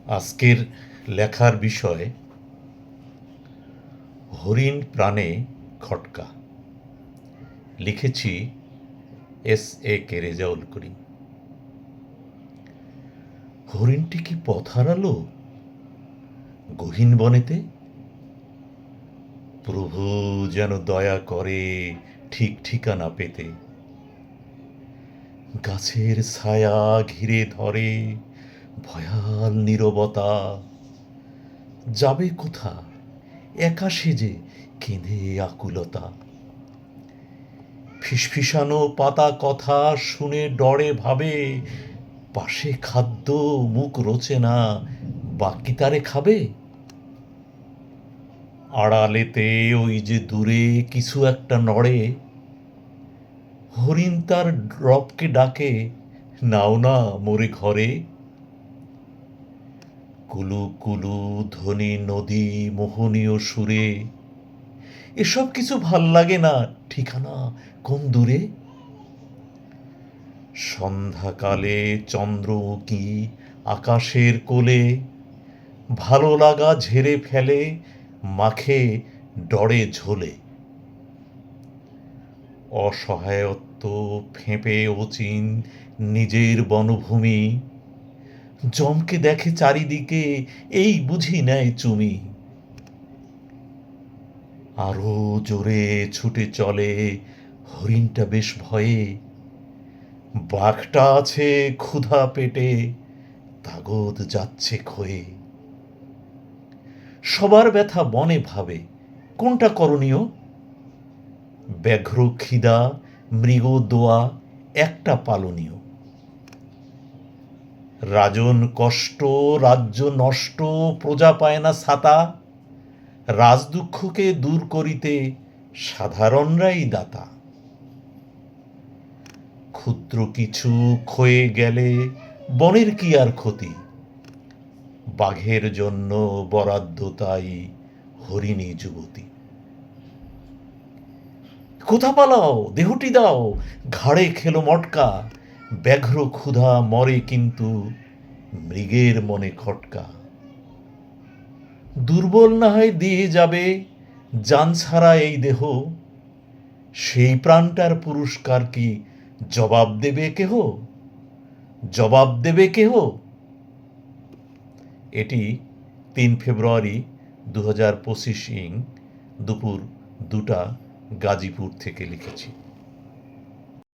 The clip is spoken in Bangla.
আজকের লেখার বিষয় হরিণ প্রাণে খটকা। লিখেছি S.A.K. রেজাউল করিম। হরিণটি কি পথ হারালো গহীন বনেতে? প্রভু যেন দয়া করে ঠিক ঠিকানা পেতে। গাছের ছায়া ঘিরে ধরে ভয়াল নীরবতা। যাবে কোথা একা সেজে কেঁদে আকুলতা। ফিসফিসানো পাতা কথা শুনে ডরে ভাবে, পাশে খাদ্য মুখ রোচে না, বাকি তারে খাবে। আড়ালেতে ওই যে দূরে কিছু একটা নড়ে, হরিণ তার রবকে ডাকে, নাও না মোরে ঘরে। কুলু কুলু ধ্বনি নদী মোহনীয় সুরে, এসব কিছু ভাল লাগে না, ঠিকানা কোন দূরে। সন্ধ্যাকালে চন্দ্র উঁকি আকাশের কোলে, ভালো লাগা ঝেড়ে ফেলে মাখে ডরে ঝোলে। অসহায়ত্ব ফেঁপে অচিন নিজের বনভূমি, জমকে দেখে চারিদিকে, এই বুঝি নেয় চুমি। আরো জোরে ছুটে চলে হরিণটা বেশ ভয়ে, বাঘটা আছে ক্ষুধা পেটে, তাগদ যাচ্ছে ক্ষয়ে। সবার ব্যথা বনে ভাবে, কোনটা করণীয়? ব্যাঘ্র খিদা মৃগ দোয়া একটা পালনীয়। রাজন কষ্ট রাজ্য নষ্ট, প্রজা পায় না ছাতা, রাজদুঃখকে দূর করিতে সাধারণরাই দাতা। ক্ষুদ্র কিছু ক্ষয়ে গেলে বনের কি আর ক্ষতি, বাঘের জন্য বরাদ্দ তাই হরিণী যুবতী। কোথা পালাও দেহটি দাও, ঘাড়ে খেলো মটকা, ব্যাঘ্র ক্ষুধা মরে কিন্তু মৃগের মনে খটকা। দুর্বল না হয় দিয়ে যাবে জান ছাড়া এই দেহ, সেই প্রাণটার পুরস্কার কি জবাব দেবে কেহ? জবাব দেবে কেহ? এটি ৩ ফেব্রুয়ারি ২০২৫ দুপুর ২টা গাজীপুর থেকে লিখেছি।